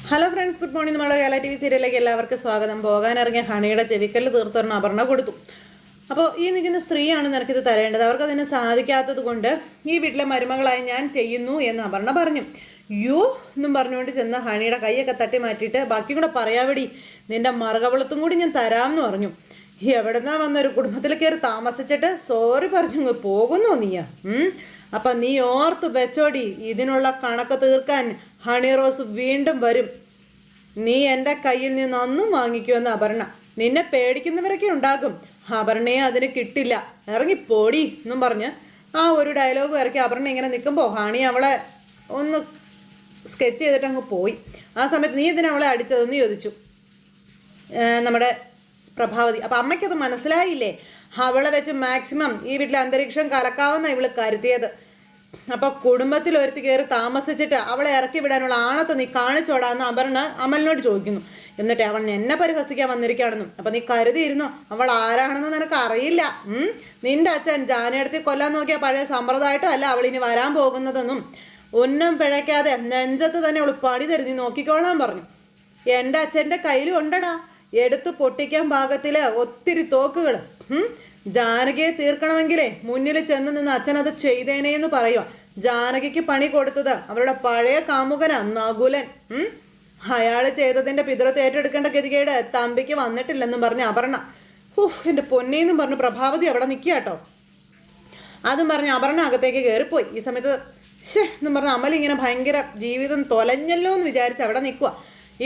Hello friends, good morning. നമ്മുടെ Kerala TV സീരിയലിലേക്ക് എല്ലാവർക്കും സ്വാഗതം. പോകാനിറങ്ങിയ ഹണിയുടെ ചെവിക്കല്ല് തീർത്തൊരെണ്ണം അപർണ കൊടുത്തു. അപ്പോൾ ഈ നിൽക്കുന്ന സ്ത്രീയാണ് നിനക്കിത് തരേണ്ടത്. അവർക്കതിന് സാധിക്കാത്തത് കൊണ്ട് ഈ വീട്ടിലെ മരുമകളായി ഞാൻ ചെയ്യുന്നു എന്ന് അപർണ പറഞ്ഞു. യോ എന്നും പറഞ്ഞുകൊണ്ട് ചെന്ന ഹണിയുടെ കൈയൊക്കെ തട്ടി മാറ്റിയിട്ട് ബാക്കി കൂടെ പറയാവടി, നിന്റെ മറുകവളത്തും കൂടി ഞാൻ തരാമെന്ന് പറഞ്ഞു. എവിടെന്നാ വന്നൊരു കുടുംബത്തിൽ കയറി താമസിച്ചിട്ട് സോറി പറഞ്ഞു പോകുന്നു നീയാ. അപ്പം നീ ഓർത്ത് വെച്ചോടി, ഇതിനുള്ള കണക്ക് തീർക്കാൻ ഹണി റോസ് വീണ്ടും വരും. നീ എൻ്റെ കയ്യിൽ നിന്ന് ഒന്നും വാങ്ങിക്കുമെന്ന് അപർണ. നിന്നെ പേടിക്കുന്നവരൊക്കെ ഉണ്ടാകും, അപർണയെ അതിന് കിട്ടില്ല, ഇറങ്ങിപ്പോടി എന്നും പറഞ്ഞ് ആ ഒരു ഡയലോഗ് ഇറക്കി അപർണ ഇങ്ങനെ നിൽക്കുമ്പോൾ ഹണി അവളെ ഒന്ന് സ്കെച്ച് ചെയ്തിട്ട് അങ്ങ് പോയി. ആ സമയത്ത് നീ ഇതിനെ അവളെ അടിച്ചതെന്ന് ചോദിച്ചു നമ്മുടെ പ്രഭാവതി. അപ്പം അമ്മയ്ക്കത് മനസ്സിലായില്ലേ, അവളെ വെച്ച് മാക്സിമം ഈ വീട്ടിലെ അന്തരീക്ഷം കലക്കാവുന്ന ഇവള് കരുതിയത്. അപ്പോൾ കുടുംബത്തിൽ ഒരുത്തി കയറി താമസിച്ചിട്ട് അവളെ ഇറക്കി വിടാനുള്ള ആണത്ത് നീ കാണിച്ചോടാന്ന് അപർണ അമലിനോട് ചോദിക്കുന്നു. എന്നിട്ട് അവൻ എന്നെ പരിഹസിക്കാൻ വന്നിരിക്കുകയാണെന്നും. അപ്പം നീ കരുതിയിരുന്നോ അവൾ ആരാണെന്ന് നിനക്ക് അറിയില്ല. നിന്റെ അച്ഛൻ ജാനയെടുത്ത് കൊല്ലാൻ നോക്കിയ പഴയ സമ്പ്രദായമായിട്ടും അല്ല അവൾ ഇനി വരാൻ പോകുന്നതെന്നും ഒന്നും പിഴയ്ക്കാതെ നെഞ്ചത്ത് തന്നെ അവൾ പണി തരും, നീ നോക്കിക്കോളാൻ പറഞ്ഞു. എൻ്റെ അച്ഛൻ്റെ കയ്യിലും ഉണ്ടടാ എടുത്ത് പൊട്ടിക്കാൻ പാകത്തില് ഒത്തിരി തോക്കുകൾ. ജാനകിയെ തീർക്കണമെങ്കിലേ മുന്നിൽ ചെന്ന് നിന്ന് അച്ഛനത് ചെയ്തേനേന്ന് പറയുക. ജാനകിക്ക് പണി കൊടുത്തത് അവരുടെ പഴയ കാമുകനാ നകുലൻ. അയാൾ ചെയ്തതിന്റെ പിതൃത്വം ഏറ്റെടുക്കേണ്ട ഗതികേട് തമ്പിക്ക് വന്നിട്ടില്ലെന്നും പറഞ്ഞ് അപർണ. എൻ്റെ പൊന്നേന്നും പറഞ്ഞു പ്രഭാവതി അവിടെ നിൽക്കുക കേട്ടോ. അതും പറഞ്ഞ് അപർണ അകത്തേക്ക് കയറിപ്പോയി. ഈ സമയത്ത് എന്നും പറഞ്ഞ അമൽ ഇങ്ങനെ ഭയങ്കര ജീവിതം തൊലഞ്ഞല്ലോ എന്ന് വിചാരിച്ച് അവിടെ നിൽക്കുക.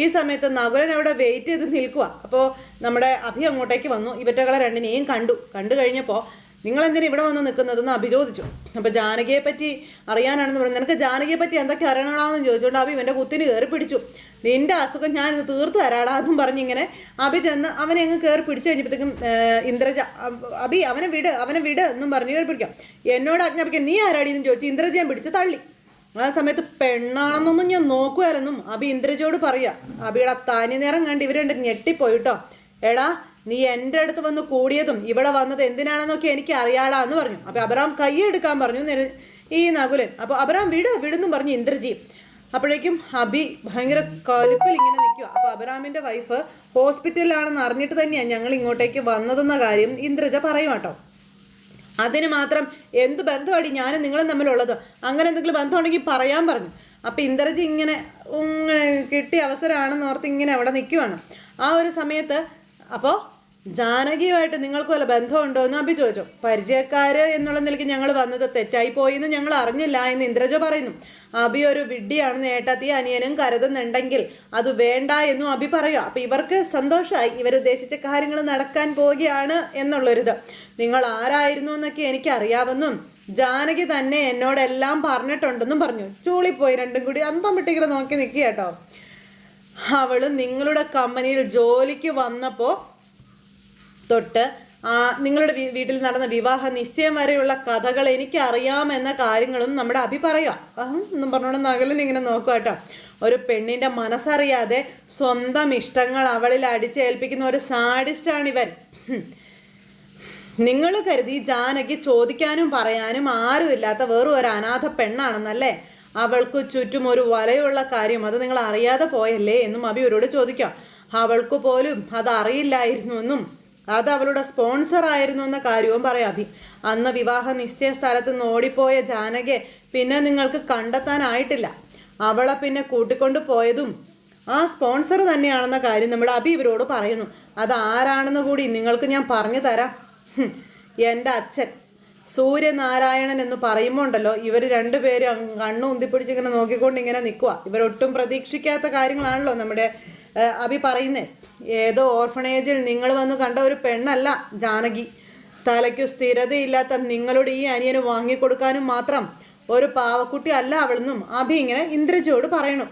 ഈ സമയത്ത് നകുലൻ അവിടെ വെയിറ്റ് ചെയ്ത് നിൽക്കുക. അപ്പോൾ നമ്മുടെ അഭി അങ്ങോട്ടേക്ക് വന്നു. ഇവറ്റകളെ രണ്ടിനെയും കണ്ടു കഴിഞ്ഞപ്പോൾ നിങ്ങളെന്തിനാ ഇവിടെ വന്ന് നിൽക്കുന്നതെന്ന് അഭി ചോദിച്ചു. അപ്പോൾ ജാനകിയെ പറ്റി അറിയാനാണെന്ന് പറഞ്ഞു. നിനക്ക് ജാനകിയെ പറ്റി എന്തൊക്കെ അറിയണമെന്ന് ചോദിച്ചുകൊണ്ട് അഭി ഇവൻ്റെ കുത്തിന് കയറി പിടിച്ചു. നിന്റെ അസുഖം ഞാൻ ഇത് തീർത്ത് തരാടാ എന്നും പറഞ്ഞിങ്ങനെ അഭി ചെന്ന് അവനെ അങ്ങ് കയറി പിടിച്ചു കഴിഞ്ഞപ്പോഴത്തേക്കും ഇന്ദ്രജ അഭി അവനെ വിട് എന്നും പറഞ്ഞ് കയറി പിടിക്കാം. എന്നോട് ആജ്ഞാപിക്കാൻ നീ ആരാടി എന്നും ചോദിച്ചു ഇന്ദ്രജയെ പിടിച്ച് തള്ളി. ആ സമയത്ത് പെണ്ണാണെന്നൊന്നും ഞാൻ നോക്കുമായിരുന്നും അഭി ഇന്ദ്രജയോട് പറയാ. അഭിയുടെ തനി നേരം കണ്ട് ഇവർ രണ്ട് ഞെട്ടിപ്പോയിട്ടോ. എടാ നീ എൻ്റെ അടുത്ത് വന്ന് കൂടിയതും ഇവിടെ വന്നത് എന്തിനാണെന്നൊക്കെ എനിക്ക് അറിയാടാ എന്ന് പറഞ്ഞു. അപ്പോൾ അബ്രഹാം കൈയെടുക്കാൻ പറഞ്ഞു ഈ നകുലൻ. അപ്പോൾ അബ്രഹാം വിടുന്നും പറഞ്ഞു ഇന്ദ്രജി. അപ്പോഴേക്കും അഭി ഭയങ്കര കലിപ്പിൽ ഇങ്ങനെ നിൽക്കുക. അപ്പോൾ അബ്രഹാമിൻ്റെ വൈഫ് ഹോസ്പിറ്റലിലാണെന്ന് അറിഞ്ഞിട്ട് തന്നെയാണ് ഞങ്ങൾ ഇങ്ങോട്ടേക്ക് വന്നതെന്ന കാര്യം ഇന്ദ്രജ പറയും കേട്ടോ. അതിന് മാത്രം എന്ത് ബന്ധമാടി ഞാനും നിങ്ങളും തമ്മിലുള്ളത്, അങ്ങനെ എന്തെങ്കിലും ബന്ധമുണ്ടെങ്കിൽ പറയാൻ പറഞ്ഞു. അപ്പം ഇന്ദ്രജി ഇങ്ങനെ കിട്ടിയ അവസരമാണെന്ന് ഓർത്ത് ഇങ്ങനെ അവിടെ നിൽക്കുവാണ്. ആ ഒരു സമയത്ത് അപ്പോൾ ജാനകിയുമായിട്ട് നിങ്ങൾക്ക് വല്ല ബന്ധമുണ്ടോ എന്ന് അഭി ചോദിച്ചു. പരിചയക്കാർ എന്നുള്ള നിലയ്ക്ക് ഞങ്ങൾ വന്നത് തെറ്റായി പോയി എന്ന് ഞങ്ങൾ അറിഞ്ഞില്ല എന്ന് ഇന്ദ്രജ പറയുന്നു. അഭി ഒരു വിഡ്ഢിയാണെന്ന് ഏട്ടത്തി അനിയനും കരുതുന്നുണ്ടെങ്കിൽ അത് വേണ്ട എന്നും അഭി പറയുക. അപ്പം ഇവർക്ക് സന്തോഷമായി, ഇവരുദ്ദേശിച്ച കാര്യങ്ങൾ നടക്കാൻ പോവുകയാണ് എന്നുള്ളൊരിത്. നിങ്ങൾ ആരായിരുന്നു എന്നൊക്കെ എനിക്കറിയാമെന്നും ജാനകി തന്നെ എന്നോടെല്ലാം പറഞ്ഞിട്ടുണ്ടെന്നും പറഞ്ഞു. ചൂളിപ്പോയി രണ്ടും കൂടി അന്തം വിട്ടിങ്ങനെ നോക്കി നിൽക്കുക കേട്ടോ. അവൾ നിങ്ങളുടെ കമ്പനിയിൽ ജോലിക്ക് വന്നപ്പോൾ തൊട്ട് നിങ്ങളുടെ വീട്ടിൽ നടന്ന വിവാഹ നിശ്ചയം വരെയുള്ള കഥകൾ എനിക്കറിയാമെന്ന കാര്യങ്ങളും നമ്മുടെ അഭി പറയുക എന്നും പറഞ്ഞോണ്ട് നകുലൻ ഇങ്ങനെ നോക്കുക കേട്ടോ. ഒരു പെണ്ണിൻ്റെ മനസ്സറിയാതെ സ്വന്തം ഇഷ്ടങ്ങൾ അവളിൽ അടിച്ചേൽപ്പിക്കുന്ന ഒരു സാഡിസ്റ്റാണിവൻ. നിങ്ങൾ കരുതി ജാനകി ചോദിക്കാനും പറയാനും ആരുമില്ലാത്ത വെറും ഒരു അനാഥ പെണ്ണാണെന്നല്ലേ? അവൾക്ക് ചുറ്റും ഒരു വലയുള്ള കാര്യം അത് നിങ്ങൾ അറിയാതെ പോയല്ലേ എന്നും അഭി അവരോട് ചോദിക്കാം. അവൾക്ക് പോലും അതറിയില്ലായിരുന്നു എന്നും അത് അവളുടെ സ്പോൺസർ ആയിരുന്നു എന്ന കാര്യവും പറയാം അഭി. അന്ന് വിവാഹ നിശ്ചയ സ്ഥലത്ത് നിന്ന് ഓടിപ്പോയ ജാനകിയെ പിന്നെ നിങ്ങൾക്ക് കണ്ടെത്താനായിട്ടില്ല. അവളെ പിന്നെ കൂട്ടിക്കൊണ്ട് പോയതും ആ സ്പോൺസർ തന്നെയാണെന്ന കാര്യം നമ്മുടെ അഭി ഇവരോട് പറയുന്നു. അത് ആരാണെന്ന് കൂടി നിങ്ങൾക്ക് ഞാൻ പറഞ്ഞു തരാം. എൻ്റെ അച്ഛൻ സൂര്യനാരായണൻ എന്ന് പറയുമ്പോൾ ഉണ്ടല്ലോ, ഇവർ രണ്ടുപേരും കണ്ണു ഉന്തിപ്പിടിച്ചിങ്ങനെ നോക്കിക്കൊണ്ട് ഇങ്ങനെ നിൽക്കുക. ഇവരൊട്ടും പ്രതീക്ഷിക്കാത്ത കാര്യങ്ങളാണല്ലോ നമ്മുടെ അഭി പറയുന്നത്. ഏതോ ഓർഫണേജിൽ നിങ്ങൾ വന്ന് കണ്ട ഒരു പെണ്ണല്ല ജാനകി. തലയ്ക്കു സ്ഥിരതയില്ലാത്ത നിങ്ങളുടെ ഈ അനിയന് വാങ്ങിക്കൊടുക്കാനും മാത്രം ഒരു പാവക്കുട്ടി അല്ല അവളെന്നും അഭി ഇങ്ങനെ ഇന്ദ്രജയോട് പറയണു.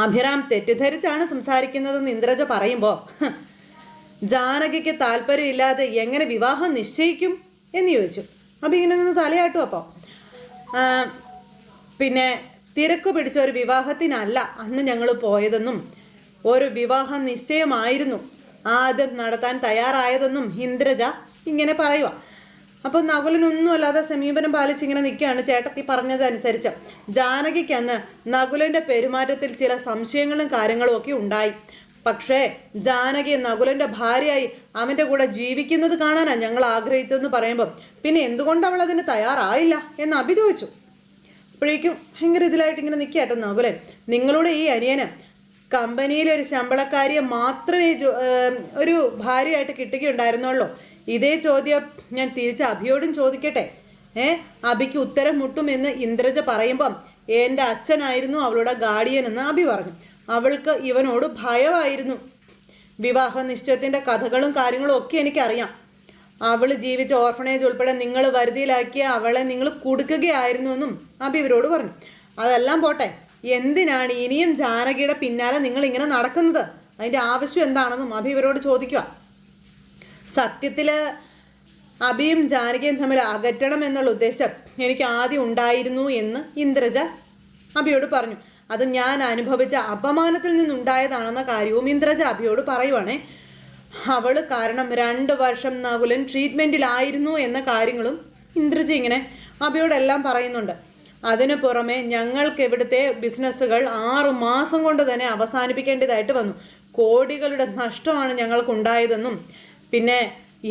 അഭിറാം തെറ്റിദ്ധരിച്ചാണ് സംസാരിക്കുന്നതെന്ന് ഇന്ദ്രജ പറയുമ്പോൾ ജാനകിക്ക് താല്പര്യമില്ലാതെ എങ്ങനെ വിവാഹം നിശ്ചയിക്കും എന്ന് ചോദിച്ചു. അഭി ഇങ്ങനെ നിന്ന് തലയാട്ടും. അപ്പോൾ പിന്നെ തിരക്ക് പിടിച്ച ഒരു വിവാഹത്തിനല്ല അന്ന് ഞങ്ങൾ പോയതെന്നും ഒരു വിവാഹ നിശ്ചയമായിരുന്നു ആദ്യം നടത്താൻ തയ്യാറായതെന്നും ഇന്ദ്രജ ഇങ്ങനെ പറയുക. അപ്പോൾ നകുലനൊന്നും അല്ലാതെ സമീപനം പാലിച്ചിങ്ങനെ നിൽക്കുകയാണ്. ചേട്ടത്തി പറഞ്ഞതനുസരിച്ച് ജാനകിക്ക് അന്ന് നകുലൻ്റെ പെരുമാറ്റത്തിൽ ചില സംശയങ്ങളും കാര്യങ്ങളും ഒക്കെ ഉണ്ടായി. പക്ഷേ ജാനകി നകുലൻ്റെ ഭാര്യയായി അവൻ്റെ കൂടെ ജീവിക്കുന്നത് കാണാനാണ് ഞങ്ങൾ ആഗ്രഹിച്ചതെന്ന് പറയുമ്പം പിന്നെ എന്തുകൊണ്ട് അവൾ അതിന് തയ്യാറായില്ല എന്ന് അഭി ചോദിച്ചു. അപ്പോഴേക്കും ഭയങ്കര ഇതിലായിട്ട് ഇങ്ങനെ നിൽക്കാട്ടോ നകുലൻ. നിങ്ങളുടെ ഈ അനിയന് കമ്പനിയിലെ ഒരു ശമ്പളക്കാരിയെ മാത്രമേ ഒരു ഭാര്യയായിട്ട് കിട്ടുകയുണ്ടായിരുന്നുള്ളൂ. ഇതേ ചോദ്യം ഞാൻ തിരിച്ച് അഭിയോടും ചോദിക്കട്ടെ. അഭിക്ക് ഉത്തരം മുട്ടുമെന്ന് ഇന്ദ്രജ പറയുമ്പം എൻ്റെ അച്ഛനായിരുന്നു അവളുടെ ഗാർഡിയൻ എന്ന് അഭി പറഞ്ഞു. അവൾക്ക് ഇവനോട് ഭയമായിരുന്നു. വിവാഹ നിശ്ചയത്തിൻ്റെ കഥകളും കാര്യങ്ങളും ഒക്കെ എനിക്കറിയാം. അവൾ ജീവിച്ച ഓർഫണേജ് ഉൾപ്പെടെ നിങ്ങൾ വരുതിയിലാക്കിയ അവളെ നിങ്ങൾ കൊടുക്കുകയായിരുന്നു എന്നും അഭി ഇവരോട് പറഞ്ഞു. അതെല്ലാം പോട്ടെ, എന്തിനാണ് ഇനിയും ജാനകിയുടെ പിന്നാലെ നിങ്ങൾ ഇങ്ങനെ നടക്കുന്നത്? അതിൻ്റെ ആവശ്യം എന്താണെന്നും അഭി ഇവരോട് ചോദിക്കുക. സത്യത്തിൽ അഭിയും ജാനകിയും തമ്മിൽ അകറ്റണം എന്നുള്ള ഉദ്ദേശം എനിക്ക് ആദ്യം ഉണ്ടായിരുന്നു എന്ന് ഇന്ദ്രജ അഭിയോട് പറഞ്ഞു. അത് ഞാൻ അനുഭവിച്ച അപമാനത്തിൽ നിന്നുണ്ടായതാണെന്ന കാര്യവും ഇന്ദ്രജ അഭിയോട് പറയുവാണേ. അവൾ കാരണം 2 വർഷം നകുലൻ ട്രീറ്റ്മെൻറ്റിലായിരുന്നു എന്ന കാര്യങ്ങളും ഇന്ദ്രജ ഇങ്ങനെ അഭിയോടെല്ലാം പറയുന്നുണ്ട്. അതിനു പുറമെ ഞങ്ങൾക്ക് ഇവിടുത്തെ ബിസിനസ്സുകൾ 6 മാസം കൊണ്ട് തന്നെ അവസാനിപ്പിക്കേണ്ടതായിട്ട് വന്നു. കോടികളുടെ നഷ്ടമാണ് ഞങ്ങൾക്കുണ്ടായതെന്നും പിന്നെ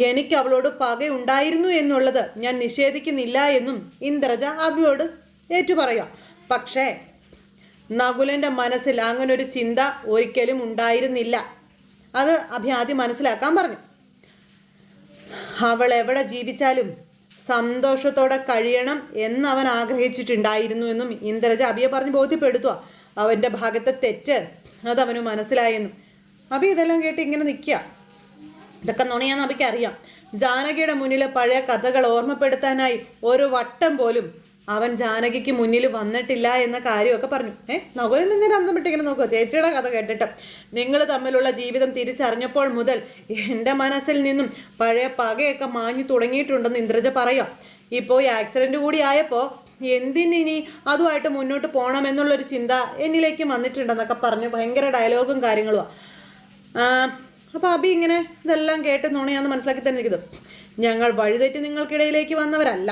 എനിക്ക് അവളോട് പകയുണ്ടായിരുന്നു എന്നുള്ളത് ഞാൻ നിഷേധിക്കുന്നില്ല എന്നും ഇന്ദ്രജ അഭിയോട് ഏറ്റുപറയാം. പക്ഷേ നകുലൻ്റെ മനസ്സിൽ അങ്ങനൊരു ചിന്ത ഒരിക്കലും ഉണ്ടായിരുന്നില്ല. അത് അഭി ആദ്യം മനസ്സിലാക്കാൻ പറഞ്ഞു. അവൾ എവിടെ ജീവിച്ചാലും സന്തോഷത്തോടെ കഴിയണം എന്ന് അവൻ ആഗ്രഹിച്ചിട്ടുണ്ടായിരുന്നു എന്നും ഇന്ദ്രജ അഭിയെ പറഞ്ഞ് ബോധ്യപ്പെടുത്തുക. അവൻ്റെ ഭാഗത്തെ തെറ്റ് അതവന് മനസ്സിലായെന്നും. അഭി ഇതെല്ലാം കേട്ട് ഇങ്ങനെ നിൽക്കുക. ഇതൊക്കെ നുണയാന്ന് അഭിക്ക് അറിയാം. ജാനകിയുടെ മുന്നിൽ പഴയ കഥകൾ ഓർമ്മപ്പെടുത്താനായി ഒരു വട്ടം പോലും അവൻ ജാനകിക്ക് മുന്നിൽ വന്നിട്ടില്ല എന്ന കാര്യമൊക്കെ പറഞ്ഞു. നകുലൻ എന്നൊരു അന്തം വിട്ടിങ്ങനെ നോക്കുക. ചേച്ചിയുടെ കഥ കേട്ടിട്ട് നിങ്ങൾ തമ്മിലുള്ള ജീവിതം തിരിച്ചറിഞ്ഞപ്പോൾ മുതൽ എൻ്റെ മനസ്സിൽ നിന്നും പഴയ പകയൊക്കെ മാഞ്ഞു തുടങ്ങിയിട്ടുണ്ടെന്ന് ഇന്ദ്രജ പറയാം. ഇപ്പോൾ ഈ ആക്സിഡൻറ്റ് കൂടി ആയപ്പോൾ എന്തിനി അതുമായിട്ട് മുന്നോട്ട് പോകണമെന്നുള്ളൊരു ചിന്ത എന്നിലേക്ക് വന്നിട്ടുണ്ടെന്നൊക്കെ പറഞ്ഞു ഭയങ്കര ഡയലോഗും കാര്യങ്ങളുമാണ്. അപ്പോൾ അഭി ഇങ്ങനെ ഇതെല്ലാം കേട്ട് നുണയാന്ന് മനസ്സിലാക്കി തന്നെ ഇരിക്കുന്നത്. ഞങ്ങൾ വഴിതെറ്റി നിങ്ങൾക്കിടയിലേക്ക് വന്നവരല്ല.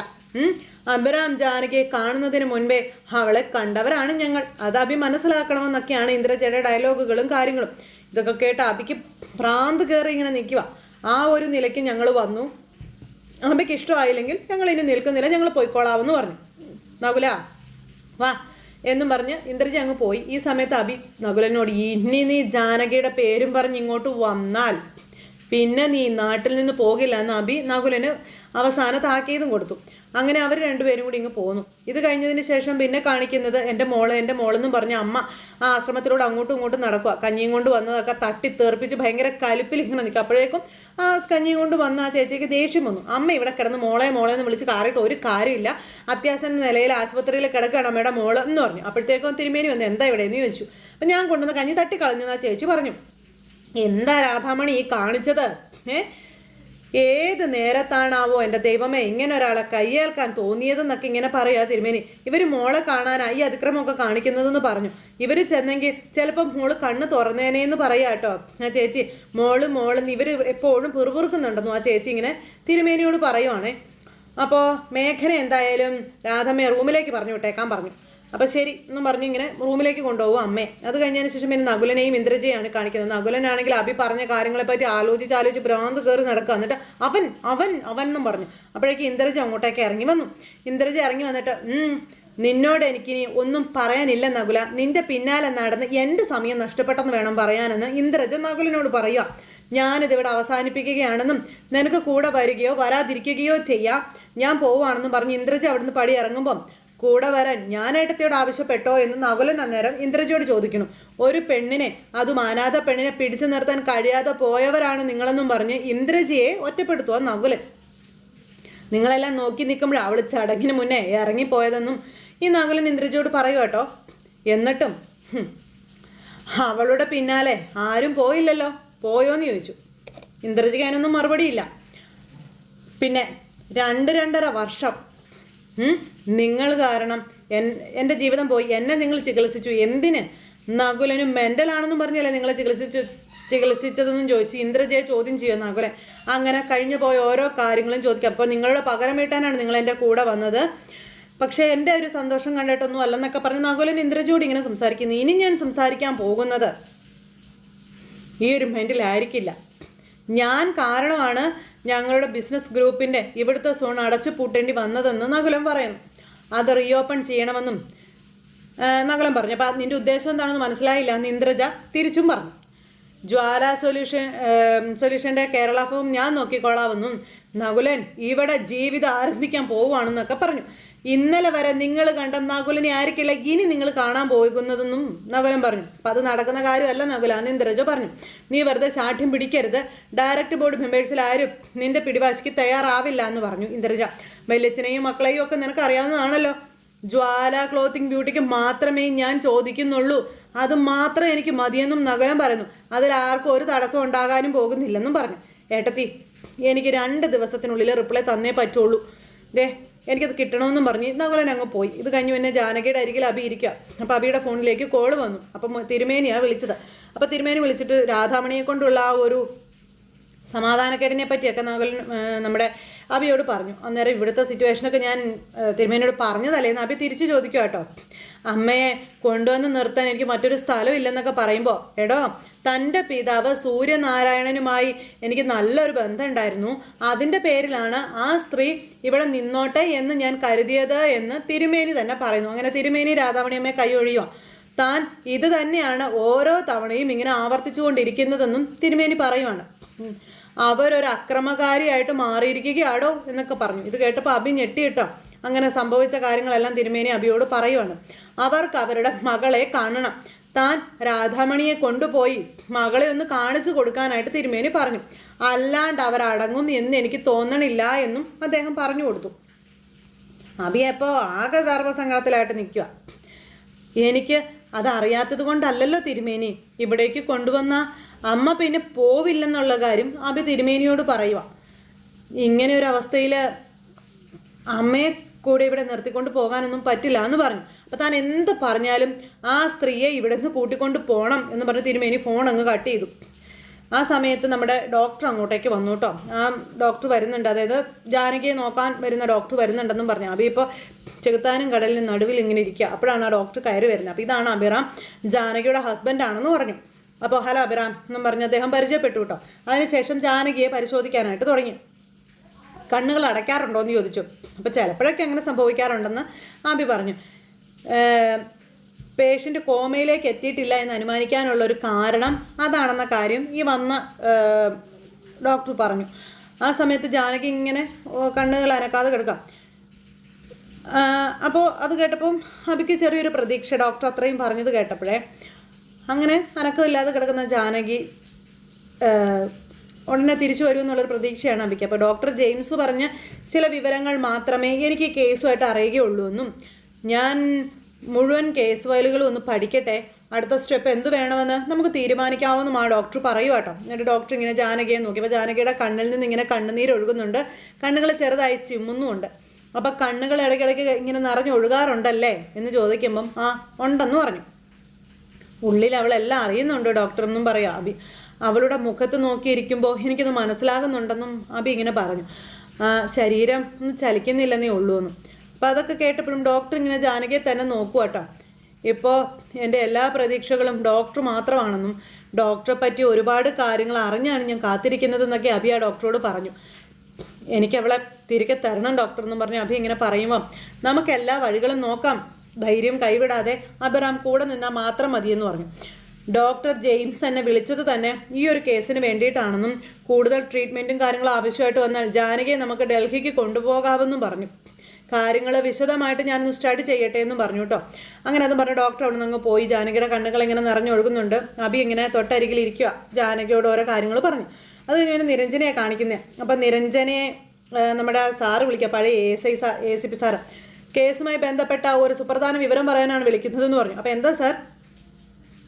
അബ്രാം ജാനകിയെ കാണുന്നതിന് മുൻപേ അവളെ കണ്ടവരാണ് ഞങ്ങൾ. അത് അഭി മനസ്സിലാക്കണമെന്നൊക്കെയാണ് ഇന്ദ്രജയുടെ ഡയലോഗുകളും കാര്യങ്ങളും. ഇതൊക്കെ കേട്ട് അഭിക്ക് ഭ്രാന്ത് കയറി ഇങ്ങനെ നിൽക്കുക. ആ ഒരു നിലയ്ക്ക് ഞങ്ങൾ വന്നു. അഭിക്ക് ഇഷ്ടമായില്ലെങ്കിൽ ഞങ്ങൾ ഇനി നിൽക്കുന്നില്ല, ഞങ്ങൾ പോയിക്കോളാമെന്ന് പറഞ്ഞു. നകുല വാ എന്നും പറഞ്ഞ് ഇന്ദ്രജി അങ്ങ് പോയി. ഈ സമയത്ത് അഭി നകുലനോട് ഇനി നീ ജാനകിയുടെ പേരും പറഞ്ഞ് ഇങ്ങോട്ട് വന്നാൽ പിന്നെ നീ നാട്ടിൽ നിന്ന് പോകില്ല എന്ന് അഭി നകുലന് അവസാന താക്കീതും കൊടുത്തു. അങ്ങനെ അവർ രണ്ടുപേരും കൂടി ഇങ്ങ് പോന്നു. ഇത് കഴിഞ്ഞതിന് ശേഷം പിന്നെ കാണിക്കുന്നത് എൻ്റെ മോളെന്നും പറഞ്ഞ അമ്മ ആ ആശ്രമത്തിലൂടെ അങ്ങോട്ടും ഇങ്ങോട്ടും നടക്കുക. കഞ്ഞിയും കൊണ്ട് വന്നതൊക്കെ തട്ടി തെറിപ്പിച്ച് ഭയങ്കര കലിപ്പിൽ ഇങ്ങനെ നിൽക്കുക. അപ്പോഴേക്കും ആ കഞ്ഞിയും കൊണ്ട് വന്ന ആ ചേച്ചിക്ക് ദേഷ്യം വന്നു. അമ്മ ഇവിടെ കിടന്ന് മോളെ എന്ന് വിളിച്ച് കാറിയിട്ട് ഒരു കാര്യമില്ല, അത്യാവശ്യം നിലയിൽ ആശുപത്രിയിൽ കിടക്കുകയാണ് അമ്മയുടെ മോള് എന്ന് പറഞ്ഞു. അപ്പോഴത്തേക്കും തിരുമേനി വന്നു, എന്താ ഇവിടെ എന്ന് ചോദിച്ചു. അപ്പം ഞാൻ കൊണ്ടുവന്ന കഞ്ഞി തട്ടി കളഞ്ഞെന്ന് ആ ചേച്ചി പറഞ്ഞു. എന്താ രാധാമണി ഈ കാണിച്ചത്? ഏത് നേരത്താണാവോ എൻ്റെ ദൈവമേ ഇങ്ങനെ ഒരാളെ കയ്യേൽക്കാൻ തോന്നിയതെന്നൊക്കെ ഇങ്ങനെ പറയുക തിരുമേനി. ഇവർ മോളെ കാണാനായി ഈ അതിക്രമമൊക്കെ കാണിക്കുന്നതെന്ന് പറഞ്ഞു. ഇവർ ചെന്നെങ്കിൽ ചിലപ്പോൾ മോള് കണ്ണ് തുറന്നേനേന്ന് പറയാ കേട്ടോ ആ ചേച്ചി. മോളെന്ന് ഇവർ എപ്പോഴും പിറുപിറുക്കുന്നുണ്ടെന്നു ആ ചേച്ചി ഇങ്ങനെ തിരുമേനിയോട് പറയുവാണേ. അപ്പോൾ മേഘന എന്തായാലും രാധമ്മയെ റൂമിലേക്ക് പറഞ്ഞു വിട്ടേക്കാൻ പറഞ്ഞു. അപ്പോൾ ശരി എന്നും പറഞ്ഞ് ഇങ്ങനെ റൂമിലേക്ക് കൊണ്ടുപോകും അമ്മേ. അത് കഴിഞ്ഞതിന് ശേഷം പിന്നെ നകുലനെയും ഇന്ദ്രജയാണ് കാണിക്കുന്നത്. നകുലനാണെങ്കിൽ അഭി പറഞ്ഞ കാര്യങ്ങളെപ്പറ്റി ആലോചിച്ച് ഭ്രാന്ത് കയറി നടക്കുക. എന്നിട്ട് അവൻ എന്നും പറഞ്ഞു. അപ്പോഴേക്കും ഇന്ദ്രജ അങ്ങോട്ടേക്ക് ഇറങ്ങി വന്നു. ഇന്ദ്രജ ഇറങ്ങി വന്നിട്ട് നിന്നോട് എനിക്കിനി ഒന്നും പറയാനില്ല നകുല, നിന്റെ പിന്നാലെ നടന്ന് എൻ്റെ സമയം നഷ്ടപ്പെട്ടെന്ന് വേണം പറയാനെന്ന് ഇന്ദ്രജ നകുലനോട് പറയുക. ഞാനിതിവിടെ അവസാനിപ്പിക്കുകയാണെന്നും നിനക്ക് കൂടെ വരികയോ വരാതിരിക്കുകയോ ചെയ്യാം, ഞാൻ പോവുകയാണെന്നും പറഞ്ഞ് ഇന്ദ്രജ അവിടുന്ന് പടി ഇറങ്ങുമ്പം കൂടെ വരാൻ ഞാനേട്ടത്തിയോട് ആവശ്യപ്പെട്ടോ എന്ന് നകുലൻ അന്നേരം ഇന്ദ്രജയോട് ചോദിക്കണം. ഒരു പെണ്ണിനെ, അതും അനാഥ പെണ്ണിനെ പിടിച്ചു നിർത്താൻ കഴിയാതെ പോയവരാണ് നിങ്ങളെന്നും പറഞ്ഞ് ഇന്ദ്രജിയെ ഒറ്റപ്പെടുത്തുക നകുലൻ. നിങ്ങളെല്ലാം നോക്കി നിൽക്കുമ്പോഴാണ് അവൾ ചടങ്ങിന് മുന്നേ ഇറങ്ങിപ്പോയതെന്നും ഈ നകുലൻ ഇന്ദ്രജിയോട് പറയുക കേട്ടോ. എന്നിട്ടും അവളുടെ പിന്നാലെ ആരും പോയില്ലല്ലോ, പോയോന്ന് ചോദിച്ചു. ഇന്ദ്രജിക്ക് അതിനൊന്നും മറുപടിയില്ല. പിന്നെ 2-2.5 വർഷം നിങ്ങൾ കാരണം എൻ്റെ ജീവിതം പോയി, എന്നെ നിങ്ങൾ ചികിത്സിച്ചു, എന്തിന്? നകുലനും മെൻ്റലാണെന്നും പറഞ്ഞല്ലേ നിങ്ങളെ ചികിത്സിച്ചതെന്നും ചോദിച്ചു ഇന്ദ്രജയെ ചോദ്യം ചെയ്യുക നകുലൻ. അങ്ങനെ കഴിഞ്ഞു പോയ ഓരോ കാര്യങ്ങളും ചോദിക്കുക. അപ്പോൾ നിങ്ങളുടെ പകരം വീട്ടാനാണ് നിങ്ങൾ എൻ്റെ കൂടെ വന്നത്, പക്ഷേ എൻ്റെ ഒരു സന്തോഷം കണ്ടിട്ടൊന്നും അല്ലെന്നൊക്കെ പറഞ്ഞ് നകുലൻ ഇന്ദ്രജയോട് ഇങ്ങനെ സംസാരിക്കുന്നു. ഇനി ഞാൻ സംസാരിക്കാൻ പോകുന്നത് ഈ ഒരു മെൻ്റിലായിരിക്കില്ല. ഞാൻ കാരണമാണ് ഞങ്ങളുടെ ബിസിനസ് ഗ്രൂപ്പിൻ്റെ ഇവിടുത്തെ സോൺ അടച്ചു പൂട്ടേണ്ടി വന്നതെന്ന് നകുലൻ പറയുന്നു. അത് റീഓപ്പൺ ചെയ്യണമെന്നും നകുലൻ പറഞ്ഞു. അപ്പോൾ നിൻ്റെ ഉദ്ദേശം എന്താണെന്ന് മനസ്സിലായില്ല എന്ന് ഇന്ദ്രജ തിരിച്ചും പറഞ്ഞു. ജ്വാല സൊല്യൂഷൻ്റെ കേരള ഫോം ഞാൻ നോക്കിക്കൊള്ളാമെന്നും നകുലൻ ഇവിടെ ജീവിതം ആരംഭിക്കാൻ പോവുകയാണെന്നൊക്കെ പറഞ്ഞു. ഇന്നലെ വരെ നിങ്ങൾ കണ്ട നകുലനെ ആയിരിക്കില്ല ഇനി നിങ്ങൾ കാണാൻ പോകുന്നതെന്നും നകുലൻ പറഞ്ഞു. അപ്പം അത് നടക്കുന്ന കാര്യമല്ല നകുല എന്ന് ഇന്ദ്രജ പറഞ്ഞു. നീ വെറുതെ ശാഠ്യം പിടിക്കരുത്, ഡയറക്റ്റ് ബോർഡ് മെമ്പേഴ്സിൽ ആരും നിന്റെ പിടിവാശിക്ക് തയ്യാറാവില്ല എന്ന് പറഞ്ഞു ഇന്ദ്രജ. വല്യച്ഛനെയും മക്കളെയും ഒക്കെ നിനക്ക് അറിയാവുന്നതാണല്ലോ. ജ്വാല ക്ലോത്തിങ് ബ്യൂട്ടിക്ക് മാത്രമേ ഞാൻ ചോദിക്കുന്നുള്ളൂ, അത് മാത്രം എനിക്ക് മതിയെന്നും നകുലൻ പറയുന്നു. അതിലാർക്കും ഒരു തടസ്സം ഉണ്ടാകാനും പോകുന്നില്ലെന്നും പറഞ്ഞു. ഏട്ടത്തി, എനിക്ക് 2 ദിവസത്തിനുള്ളിൽ റിപ്ലൈ തന്നേ പറ്റുള്ളൂ, എനിക്കത് കിട്ടണമെന്നും പറഞ്ഞ് നകുലൻ അങ്ങ് പോയി. ഇത് കഴിഞ്ഞ് പിന്നെ ജാനകിയുടെ അരികിൽ അബി ഇരിക്കുക. അപ്പോൾ അബിയുടെ ഫോണിലേക്ക് കോൾ വന്നു. അപ്പം തിരുമേനിയാണ് വിളിച്ചത്. അപ്പോൾ തിരുമേനി വിളിച്ചിട്ട് രാധാമണിയെ കൊണ്ടുള്ള ആ ഒരു സമാധാനക്കേടിനെ പറ്റിയൊക്കെ നകുലൻ നമ്മുടെ അബിയോട് പറഞ്ഞു. അന്നേരം ഇവിടുത്തെ സിറ്റുവേഷനൊക്കെ ഞാൻ തിരുമേനിയോട് പറഞ്ഞതല്ലേന്ന് അബി തിരിച്ചു ചോദിക്കുക കേട്ടോ. അമ്മയെ കൊണ്ടുവന്ന് നിർത്താൻ എനിക്ക് മറ്റൊരു സ്ഥലം ഇല്ലെന്നൊക്കെ പറയുമ്പോൾ, എടോ തൻ്റെ പിതാവ് സൂര്യനാരായണനുമായി എനിക്ക് നല്ലൊരു ബന്ധം ഉണ്ടായിരുന്നു, അതിൻ്റെ പേരിലാണ് ആ സ്ത്രീ ഇവിടെ നിന്നോട്ടെ എന്ന് ഞാൻ കരുതിയത് എന്ന് തിരുമേനി തന്നെ പറയുന്നു. അങ്ങനെ തിരുമേനി രാധാമണിയമ്മയെ കൈയൊഴിയുക. താൻ ഇത് തന്നെയാണ് ഓരോ തവണയും ഇങ്ങനെ ആവർത്തിച്ചുകൊണ്ടിരിക്കുന്നതെന്നും തിരുമേനി പറയുവാണ്. അവരൊരു അക്രമകാരിയായിട്ട് മാറിയിരിക്കുകയാടോ എന്നൊക്കെ പറഞ്ഞു. ഇത് കേട്ടപ്പോൾ അബി ഞെട്ടിയിട്ടോ. അങ്ങനെ സംഭവിച്ച കാര്യങ്ങളെല്ലാം തിരുമേനി അബിയോട് പറയുവാണ്. അവർക്ക് അവരുടെ മകളെ കാണണം, താൻ രാധാമണിയെ കൊണ്ടുപോയി മകളെ ഒന്ന് കാണിച്ചു കൊടുക്കാനായിട്ട് തിരുമേനി പറഞ്ഞു. അല്ലാണ്ട് അവരടങ്ങും എന്ന് എനിക്ക് തോന്നണില്ല എന്നും അദ്ദേഹം പറഞ്ഞു കൊടുത്തു. അബിയപ്പോൾ ആകെ സർവ്വസങ്കടത്തിലായിട്ട് നിൽക്കുക. എനിക്ക് അതറിയാത്തത് കൊണ്ടല്ലല്ലോ തിരുമേനി ഇവിടേക്ക് കൊണ്ടുവന്ന അമ്മ പിന്നെ പോവില്ലെന്നുള്ള കാര്യം അബി തിരുമേനിയോട് പറയുക. ഇങ്ങനെ ഒരു അവസ്ഥയിൽ അമ്മയെ കൂടെ ഇവിടെ നിർത്തിക്കൊണ്ട് പോകാനൊന്നും പറ്റില്ല എന്ന് പറഞ്ഞു. അപ്പം താൻ എന്ത് പറഞ്ഞാലും ആ സ്ത്രീയെ ഇവിടെ നിന്ന് കൂട്ടിക്കൊണ്ട് പോകണം എന്ന് പറഞ്ഞ് തിരുമേനി ഫോൺ അങ്ങ് കട്ട് ചെയ്തു. ആ സമയത്ത് നമ്മുടെ ഡോക്ടർ അങ്ങോട്ടേക്ക് വന്നു കേട്ടോ. ആ ഡോക്ടർ വരുന്നുണ്ട്, അതായത് ജാനകിയെ നോക്കാൻ വരുന്ന ഡോക്ടർ വരുന്നുണ്ടെന്നും പറഞ്ഞു. അബി ഇപ്പോൾ ചെകുത്താനും കടലിനും നടുവിൽ ഇങ്ങനെ ഇരിക്കുക. അപ്പോഴാണ് ആ ഡോക്ടർ കയറി വരുന്നത്. അപ്പോൾ ഇതാണ് അഭിറാം, ജാനകിയുടെ ഹസ്ബൻഡാണെന്ന് പറഞ്ഞു. അപ്പോൾ ഹലോ അഭിറാം എന്നും പറഞ്ഞ് അദ്ദേഹം പരിചയപ്പെട്ടു കേട്ടോ. അതിനുശേഷം ജാനകിയെ പരിശോധിക്കാനായിട്ട് തുടങ്ങി. കണ്ണുകൾ അടയ്ക്കാറുണ്ടോ എന്ന് ചോദിച്ചു. അപ്പോൾ ചിലപ്പോഴൊക്കെ അങ്ങനെ സംഭവിക്കാറുണ്ടെന്ന് ആബി പറഞ്ഞു. പേഷ്യൻ്റ് കോമയിലേക്ക് എത്തിയിട്ടില്ല എന്ന് അനുമാനിക്കാനുള്ളൊരു കാരണം അതാണെന്ന കാര്യം ഈ വന്ന ഡോക്ടർ പറഞ്ഞു. ആ സമയത്ത് ജാനകി ഇങ്ങനെ കണ്ണുകൾ അനക്കാതെ കിടക്കാം. അപ്പോൾ അത് കേട്ടപ്പം അബിക്ക് ചെറിയൊരു പ്രതീക്ഷ, ഡോക്ടർ അത്രയും പറഞ്ഞത് കേട്ടപ്പോഴേ. അങ്ങനെ അനക്കമില്ലാതെ കിടക്കുന്ന ജാനകി ഉടനെ തിരിച്ചു വരുമെന്നുള്ളൊരു പ്രതീക്ഷയാണ് അബിക്ക്. അപ്പോൾ ഡോക്ടർ ജെയിംസ് പറഞ്ഞ ചില വിവരങ്ങൾ മാത്രമേ എനിക്ക് കേസുമായിട്ട് അറിയുകയുള്ളൂ എന്നും ഞാൻ മുഴുവൻ കേസ് ഫയലുകളും ഒന്ന് പഠിക്കട്ടെ, അടുത്ത സ്റ്റെപ്പ് എന്ത് വേണമെന്ന് നമുക്ക് തീരുമാനിക്കാമെന്നും ആ ഡോക്ടർ പറയുക കേട്ടോ. എന്നിട്ട് ഡോക്ടർ ഇങ്ങനെ ജാനകിയെ നോക്കി. അപ്പോൾ ജാനകിയുടെ കണ്ണിൽ നിന്ന് ഇങ്ങനെ കണ്ണുനീര് ഒഴുകുന്നുണ്ട്, കണ്ണുകൾ ചെറുതായി ചിമ്മുന്നുമുണ്ട്. അപ്പോൾ കണ്ണുകൾ ഇടയ്ക്കിടയ്ക്ക് ഇങ്ങനെ നിറഞ്ഞൊഴുകാറുണ്ടല്ലേ എന്ന് ചോദിക്കുമ്പം ആ ഉണ്ടെന്ന് പറഞ്ഞു. ഉള്ളിൽ അവളെല്ലാം അറിയുന്നുണ്ട് ഡോക്ടർ എന്നും പറയാം അബി. അവളുടെ മുഖത്ത് നോക്കിയിരിക്കുമ്പോൾ എനിക്കത് മനസ്സിലാകുന്നുണ്ടെന്നും അബി ഇങ്ങനെ പറഞ്ഞു. ശരീരം ഒന്നും ചലിക്കുന്നില്ലെന്നേ ഉള്ളൂ എന്നും. അപ്പോൾ അതൊക്കെ കേട്ടപ്പോഴും ഡോക്ടർ ഇങ്ങനെ ജാനകിയെ തന്നെ നോക്കുക കേട്ടോ. ഇപ്പോൾ എൻ്റെ എല്ലാ പ്രതീക്ഷകളും ഡോക്ടർ മാത്രമാണെന്നും ഡോക്ടറെ പറ്റി ഒരുപാട് കാര്യങ്ങൾ അറിഞ്ഞാണ് ഞാൻ കാത്തിരിക്കുന്നതെന്നൊക്കെ അബി ആ ഡോക്ടറോട് പറഞ്ഞു. എനിക്കവളെ തിരികെ തരണം ഡോക്ടർ എന്നും പറഞ്ഞ് അബി ഇങ്ങനെ പറയുമ്പം നമുക്കെല്ലാ വഴികളും നോക്കാം, ധൈര്യം കൈവിടാതെ അഭിറാം കൂടെ നിന്നാൽ മാത്രം മതിയെന്ന് പറഞ്ഞു. ഡോക്ടർ ജെയിംസ് എന്നെ വിളിച്ചത് തന്നെ ഈ ഒരു കേസിന് വേണ്ടിയിട്ടാണെന്നും കൂടുതൽ ട്രീറ്റ്മെൻറ്റും കാര്യങ്ങളും ആവശ്യമായിട്ട് വന്നാൽ ജാനകിയെ നമുക്ക് ഡൽഹിക്ക് കൊണ്ടുപോകാമെന്നും പറഞ്ഞു. കാര്യങ്ങൾ വിശദമായിട്ട് ഞാനൊന്ന് സ്റ്റഡി ചെയ്യട്ടെ എന്നും പറഞ്ഞു കേട്ടോ. അങ്ങനെ അതും പറഞ്ഞ് ഡോക്ടർ അവിടെ നിന്ന് അങ്ങ് പോയി. ജാനകിയുടെ കണ്ണുകൾ ഇങ്ങനെ നിറഞ്ഞൊഴുകുന്നുണ്ട്. അബി ഇങ്ങനെ തൊട്ടരികിൽ ഇരിക്കുക, ജാനകിയോട് ഓരോ കാര്യങ്ങൾ പറഞ്ഞു. അത് കഴിഞ്ഞ് നിരഞ്ജനയെ കാണിക്കുന്നത്. അപ്പം നിരഞ്ജനയെ നമ്മുടെ സാറ് വിളിക്കുക, പഴയ ACP സാറ്. കേസുമായി ബന്ധപ്പെട്ട ഒരു സുപ്രധാന വിവരം പറയാനാണ് വിളിക്കുന്നതെന്ന് പറഞ്ഞു. അപ്പോൾ എന്താ സാർ,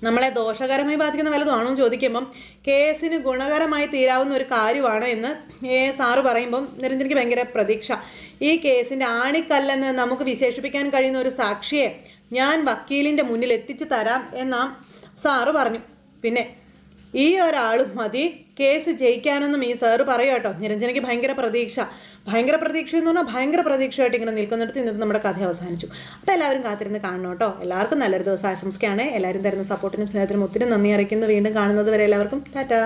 നമ്മളെ ദോഷകരമായി ബാധിക്കുന്ന വല്ലതുമാണോ എന്ന് ചോദിക്കുമ്പം കേസിന് ഗുണകരമായി തീരാവുന്ന ഒരു കാര്യമാണ് എന്ന് സാറ് പറയുമ്പം നിരഞ്ജനയ്ക്ക് ഭയങ്കര പ്രതീക്ഷ. ഈ കേസിൻ്റെ ആണിക്കല്ലെന്ന് നമുക്ക് വിശേഷിപ്പിക്കാൻ കഴിയുന്ന ഒരു സാക്ഷിയെ ഞാൻ വക്കീലിൻ്റെ മുന്നിൽ എത്തിച്ചു തരാം എന്നാ സാറ് പറഞ്ഞു. പിന്നെ ഈ ഒരാളും മതി കേസ് ജയിക്കാനെന്നും ഈ സാറ് പറയും കേട്ടോ. നിരഞ്ജനയ്ക്ക് ഭയങ്കര പ്രതീക്ഷ എന്ന് പറഞ്ഞാൽ ഭയങ്കര പ്രതീക്ഷയായിട്ട് ഇങ്ങനെ നിൽക്കുന്നിടത്ത് ഇന്നത്തെ നമ്മുടെ കഥ അവസാനിച്ചു. അപ്പോൾ എല്ലാവരും കാത്തിരുന്ന് കാണണം കേട്ടോ. എല്ലാവർക്കും നല്ലൊരു ദിവസം ആശംസിക്കുകയാണ്. എല്ലാവരും തരുന്ന സപ്പോർട്ടിനും സ്നേഹത്തിനും ഒത്തിരി നന്ദി അറിയിക്കുന്നു. വീണ്ടും കാണുന്നത് വരെ എല്ലാവർക്കും ടാറ്റാ.